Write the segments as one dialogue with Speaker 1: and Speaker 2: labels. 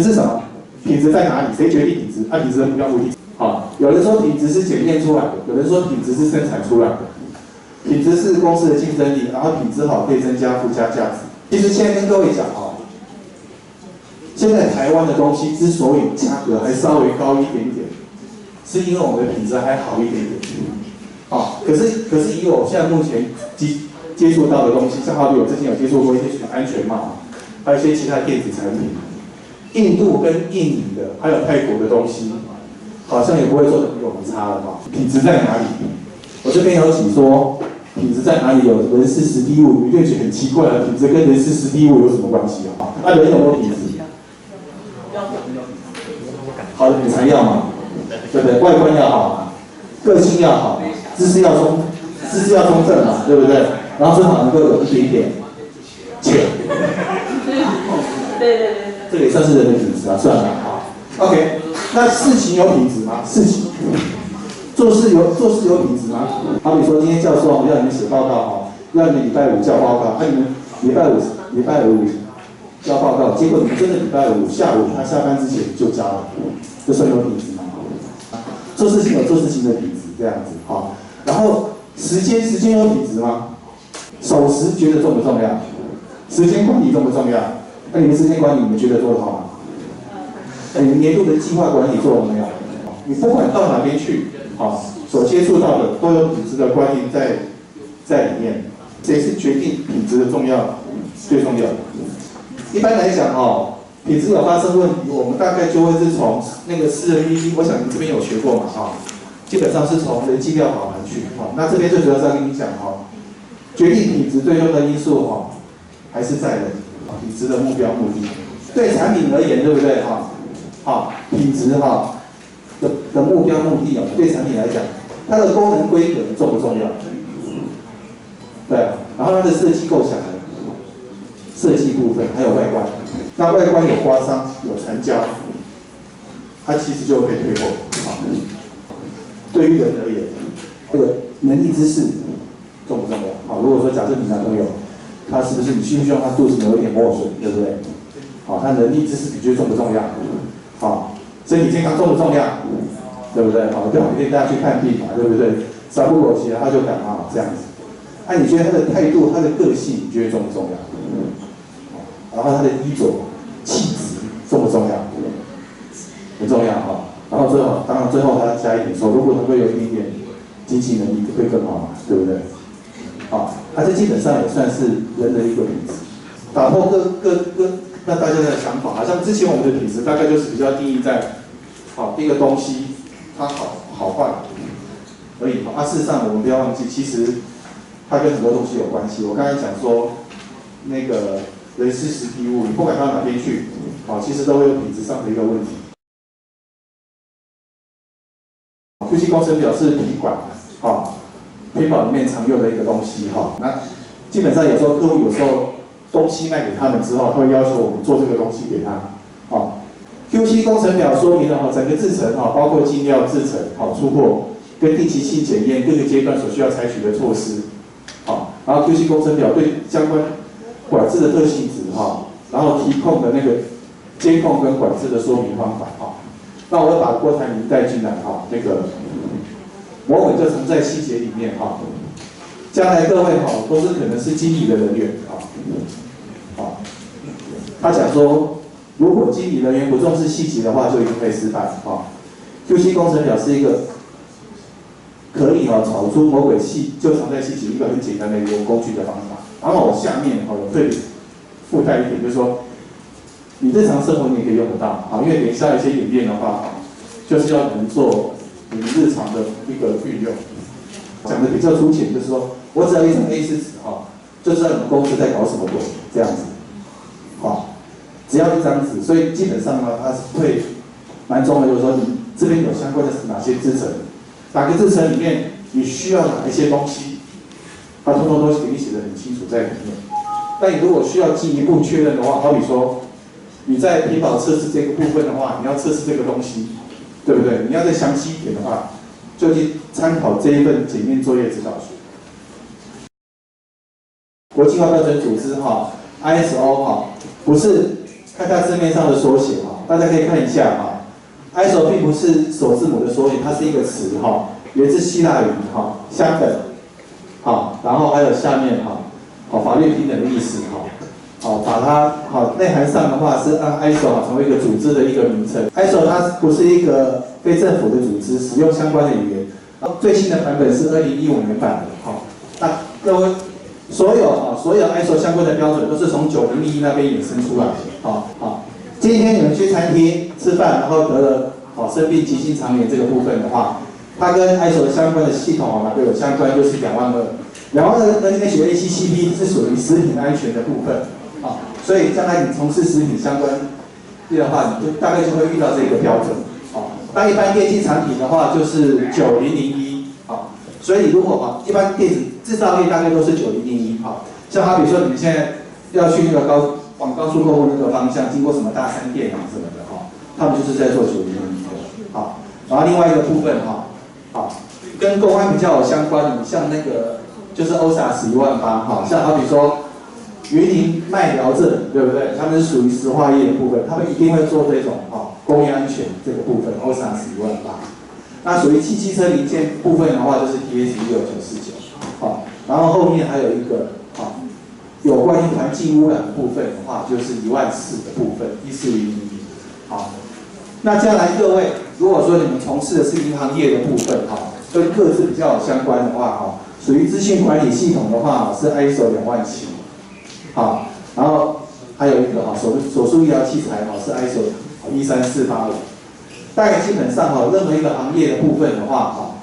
Speaker 1: 质是什么？品质在哪里？谁决定品质？品质的目标目的。好，有人说品质是检验出来的，有人说品质是生产出来的。品质是公司的竞争力，然后品质好可以增加附加价值。其实现在跟各位讲现在台湾的东西之所以价格还稍微高一点点，是因为我们的品质还好一点点。可是以我现在目前接触到的东西，像好比我之前有接触过一些安全帽，还有一些其他电子产品，印度跟印尼的，还有泰国的东西，好像也不会做得比我们差了吧？品质在哪里？我这边有写说，品质在哪里？有人事实地物，你就觉得很奇怪了，品质跟人事实地物有什么关系啊？人有没有品质？好的品材要嘛，对不对？外观要好嘛，个性要好，知识要充正嘛，对不对？然后最好能够有一点点钱。
Speaker 2: 对，
Speaker 1: 这个也算是人的品质啊，算了啊。OK， 那事情有品质吗？事情做事有品质吗？好比说今天教授要你们写报告要你们礼拜五交报告，你们礼拜五交报告，结果你们真的礼拜五下午他下班之前就交了，这算有品质吗？做事情有做事情的品质，这样子好。然后时间有品质吗？守时觉得重不重要？时间管理重不重要？那你们时间管理你们觉得做得好吗？你们年度的计划管理做了没有？你不管到哪边去，所接触到的都有品质的观念在里面。谁是决定品质的最重要的？一般来讲品质有发生问题，我们大概就会是从那个私人运营，我想你们这边有学过嘛基本上是从人机料跑盘去那这边最主要是要跟你讲决定品质最终的因素还是在人品质的目标目的。对产品而言，对不对品质的目标目的对产品来讲，它的功能规格重不重要？对，然后它的设计构想的设计部分，还有外观。那外观有刮伤、有残胶，它其实就会被退货。对于人而言，这个能力知识重不重要？如果说假设你男朋友，他是不是你需不需要他肚子有一点墨水，对不对？他能力知识你觉得重不重要？身体健康重不重要？对不对？对，每天大家去看病嘛，对不对？三不狗血他就感冒这样子。你觉得他的态度、他的个性，你觉得重不重要？然后他的衣着、气质重不重要？很重要然后当然最后他加一点说，如果能够有一点点经济能力，会更好嘛，对不对？这基本上也算是人的一个品质。打破那大家的想法，好像之前我们的品质大概就是比较定义在一个东西它好坏而已事实上我们不要忘记，其实它跟很多东西有关系。我刚才讲说那个人事时地物，你不管到哪边去其实都会有品质上的一个问题。QC 工程表是品管品保里面常用的一个东西那基本上有时候客户有时候东西卖给他们之后，他会要求我们做这个东西给他QC 工程表说明了整个制程包括进料、制程出货跟定期性检验各个阶段所需要采取的措施然后 QC 工程表对相关管制的特性值然后提供的那个监控跟管制的说明方法那我要把郭台铭带进来那个魔鬼就藏在细节里面将来各位都是可能是经理的人员他讲说，如果经理人员不重视细节的话，就一定会失败QC 工程表是一个可以找出魔鬼就藏在细节一个很简单的一个工具的方法。然后我下面有特别附带一点，就是说你日常生活你也可以用得到因为等一下一些演练的话就是要能做你们日常的一个运用。讲的比较粗浅，就是说我只要一张 A4 纸就知道你们公司在搞什么鬼这样子只要一张纸，所以基本上它是会蛮重要的，就是说你这边有相关的是哪些制程，哪个制程里面你需要哪一些东西，它通通都给你写得很清楚在里面。但你如果需要进一步确认的话，好比说你在品保测试这个部分的话，你要测试这个东西，对不对？你要再详细一点的话，就去参考这一份检验作业指导书。国际化标准组织ISO不是看它字面上的缩写大家可以看一下哈。ISO 并不是首字母的缩写，它是一个词哈，源自希腊语哈，相等，好，然后还有下面哈，好法律平等的意思哈，好把它好内涵上的话是按 ISO 成为一个组织的一个名称。ISO 它不是一个非政府的组织，使用相关的语言。最新的版本是2015年版的哈。那各位所有 ISO 相关的标准都是从9001那边衍生出来的，好。今天你们去餐厅吃饭，然后得了生病急性肠炎这个部分的话，它跟 ISO 相关的系统哪个有相关就是22000跟 HACCP 是属于食品安全的部分，所以将来你从事食品相关的话，你就大概就会遇到这个标准，那一般电器产品的话就是9001，所以如果一般电子制造业大概都是9001，像好比说你们现在要去那个往高速公路那个方向，经过什么大山店什么的他们就是在做9001的，然后另外一个部分跟公安比较有相关的，像那个就是 OSHA 11800，像好比说云林麦寮这里，对不对？他们是属于石化业的部分，他们一定会做这种工业安全这个部分 OSHA 11800。那属于汽车零件部分的话，就是 TS16949，然后后面还有一个有关于环境污染的部分的话，就是14000的部分14001。那将来各位，如果说你们从事的是银行业的部分跟各自比较有相关的话属于资讯管理系统的话是 ISO 27000，然后还有一个手术医疗器材是 ISO 13485。大概基本上任何一个行业的部分的话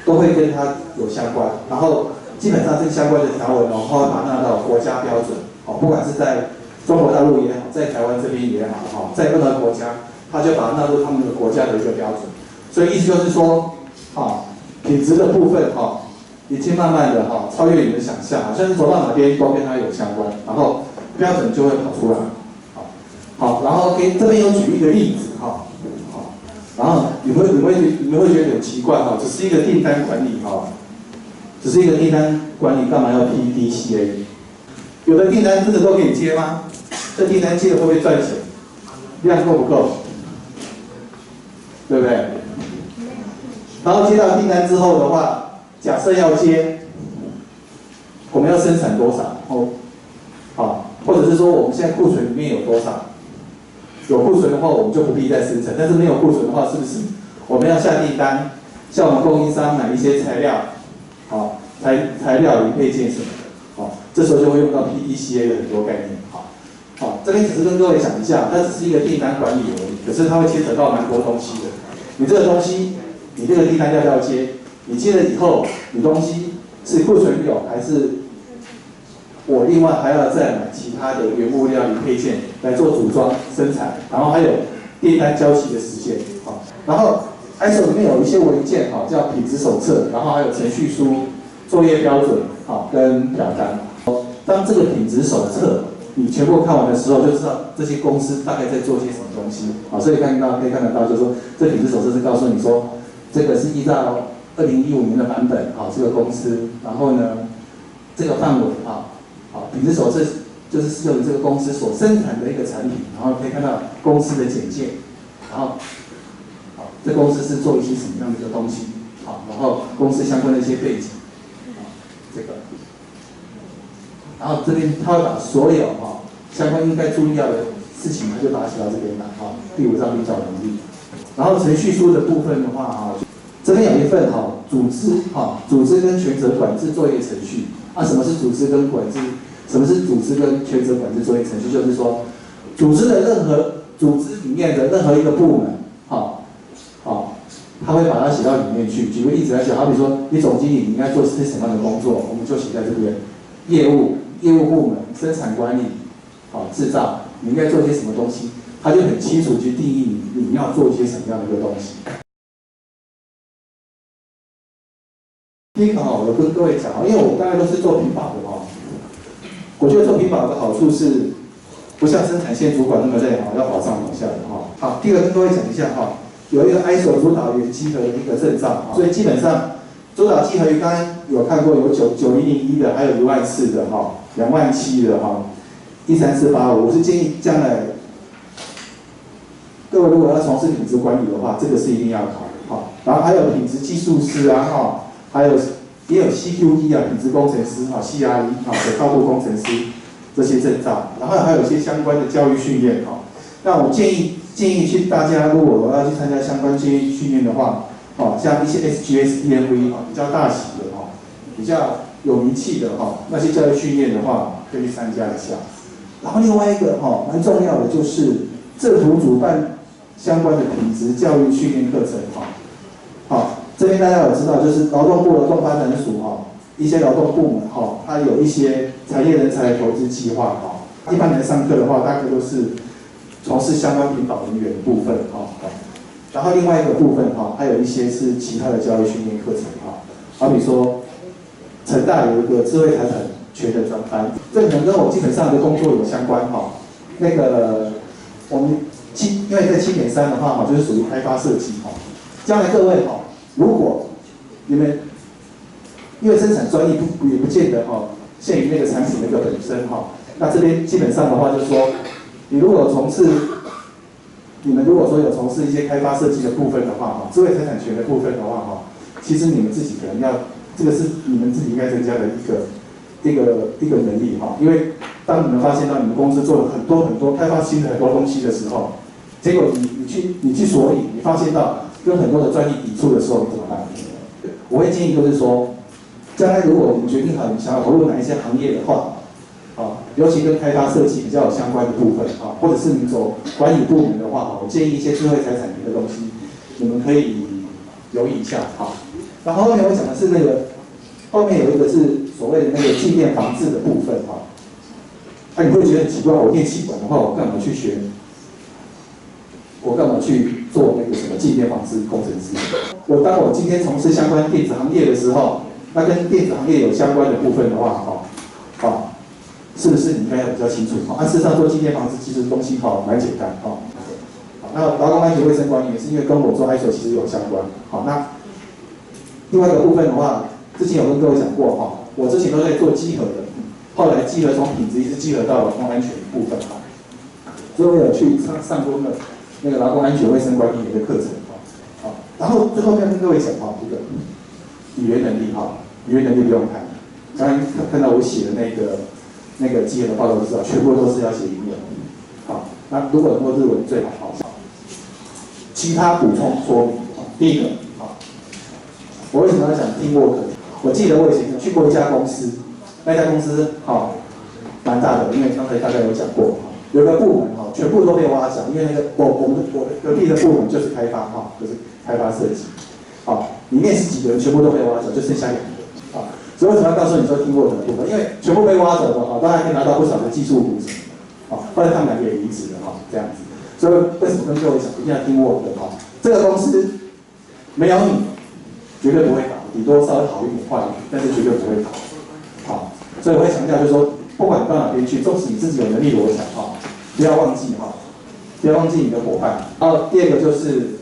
Speaker 1: 都会跟它有相关，然后基本上这相关的条文它会把它纳到国家标准，不管是在中国大陆也好，在台湾这边也好，在任何国家，它就把它纳入他们的国家的一个标准。所以意思就是说，品质的部分已经慢慢的超越你的想象，好像是走到哪边都跟它有相关，然后标准就会跑出来。然后这边有举一个例子然后你们会觉得很奇怪只是一个订单管理只是一个订单管理干嘛要 PDCA？ 有的订单真的都可以接吗？这订单接了会不会赚钱？量够不够？对不对？然后接到订单之后的话，假设要接，我们要生产多少？或者是说我们现在库存里面有多少？有库存的话，我们就不必再生产；但是没有库存的话，是不是我们要下订单，向我们供应商买一些材料，材料、零配件什么的，这时候就会用到 PDCA 的很多概念，这边只是跟各位讲一下，它只是一个订单管理而已，可是它会牵扯到蛮多东西的。你这个东西，你这个订单要不要接？你接了以后，你东西是库存有还是？我另外还要再买其他的原物料、零配件来做组装生产，然后还有订单交期的时间，然后 ISO 里面有一些文件叫品质手册，然后还有程序书、作业标准跟表单。当这个品质手册你全部看完的时候，就知道这些公司大概在做些什么东西。所以可以看得到，就是说这品质手册是告诉你说，这个是依照2015年的版本这个公司，然后呢这个范围品质手册就是适用于这个公司所生产的一个产品，然后可以看到公司的简介，然后这公司是做一些什么样的一个东西，然后公司相关的一些背景，这个，然后这边他会把所有相关应该注意到的事情，他就把它写到这边来第5章比较能力，然后程序书的部分的话这边有一份组织跟权责管制作业程序。什么是组织跟管制？什么是组织跟权责管制作业程序？就是说，组织里面的任何一个部门，他会把它写到里面去。举个例子来讲，好比说你总经理你应该做些什么样的工作，我们就写在这边。业务部门、生产管理、制造，你应该做些什么东西，他就很清楚去定义你要做一些什么样的一个东西。第一个我跟各位讲因为我大概都是做品保的我觉得做品保的好处是，不像生产线主管那么累要保上保下的好，第二个跟各位讲一下有一个 ISO 主导员稽核的一个证照所以基本上主导稽核员刚才有看过有9001的，还有14000的27000的13485，我是建议将来各位如果要从事品质管理的话，这个是一定要考的哈。然后还有品质技术师啊哈，还有也有 CQE 啊，品质工程师哈 ，CRE 哈，可靠度工程师这些证照，然后还有一些相关的教育训练哈。那我建议去大家，如果要去参加相关教育训练的话，哦，像一些 SGS、EMV 哈，比较大型的哈，比较有名气的哈，那些教育训练的话，可以去参加一下。然后另外一个哈，蛮重要的就是政府主办相关的品质教育训练课程哈。好，这边大家有知道，就是劳动部劳动发展署哈，一些劳动部门哈，它有一些产业人才投资计划哈。一般人上课的话，大概都是从事相关领导人员的部分哈。然后另外一个部分哈，还有一些是其他的教育训练课程哈，好比说，成大有一个智慧财产权的专班，这可能跟我基本上的工作有相关哈。那个我们因为在7.3的话哈，就是属于开发设计哈。将来各位哈，如果你们因为生产专利也不见得哈，限于那个产品那个本身哈，那这边基本上的话就是说，你如果你们如果说有从事一些开发设计的部分的话哈，智慧财产权的部分的话哈，其实你们自己可能要，这个是你们自己应该增加的一个能力哈，因为当你们发现到你们公司做了很多开发新的很多东西的时候，结果你去索引，你发现到跟很多的专利抵触的时候，你怎么办？我会建议就是说，将来如果你决定好你想要投入哪一些行业的话，啊，尤其跟开发设计比较有相关的部分啊，或者是你走管理部门的话，我建议一些智慧财产权的东西，你们可以留意一下哈。然后后面我讲的是那个，后面有一个是所谓的那个静电防治的部分哈。你会觉得很奇怪，我念气管的话，我干嘛去学？我干嘛去做那个什么静电防治工程师？当我今天从事相关电子行业的时候，那跟电子行业有相关的部分的话，是不是你应该要比较清楚？事实上做静电防治其实东西蛮简单那劳工安全卫生管理也是因为跟我做 ISO 其实有相关。那另外一个部分的话，之前有跟各位讲过我之前都在做稽核的，后来稽核从品质一直稽核到劳工安全的部分所以我有去上过那个劳工安全卫生管理员的课程然后最后面跟各位讲这个语言能力语言能力不用看，刚刚看到我写的那个稽核的报告就知道，全部都是要写英文。那如果能够日文最好其他补充说明第一个我为什么要讲 teamwork？ 我记得我以前去过一家公司，那家公司蛮大的，因为刚才大概有讲过，有个部门全部都被挖角，因为那个我隔壁的部门就是开发就是开发设计，里面10几个人全部都被挖走，就剩下2个所以为什么要告诉你说 teamwork 的部分？因为全部被挖走的当然可以拿到不少的技术补偿后来他们2个也离职了这样子。所以为什么跟各位讲一定要 teamwork 的这个公司没有你绝对不会倒，顶多稍微好一点坏一点，但是绝对不会倒。所以我会强调就是说，不管到哪边去，纵使你自己有能力多强不要忘记不要忘记你的伙伴。然后第二个就是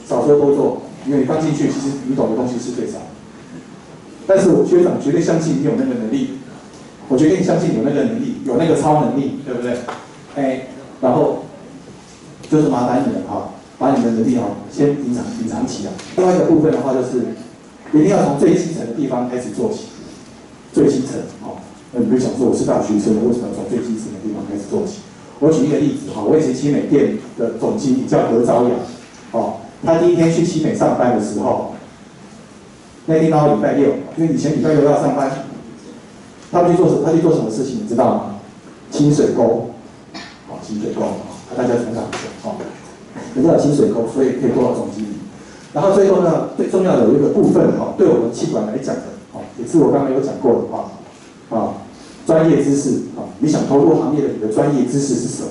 Speaker 1: 少说多做，因为你刚进去，其实你懂的东西是最少的。但是我学长绝对相信你有那个能力，我绝对相信有那个能力，有那个超能力，对不对？然后就是麻烦你们把你的能力先隐藏起来。另外一个部分的话，就是一定要从最基层的地方开始做起，最基层你不要想说我是大学生，为什么要从最基层的地方开始做起？我举一个例子我以前奇美店的总经理叫何朝阳他第一天去奇美上班的时候，那天刚好礼拜六，因为以前礼拜六要上班，他去做什么事情你知道吗？清水沟清水沟大家常常讲人家有清水沟，所以可以做到总经理。然后最重要的有一个部分对我们企管来讲的也是我刚刚有讲过的专业知识你想投入行业的你的专业知识是什么？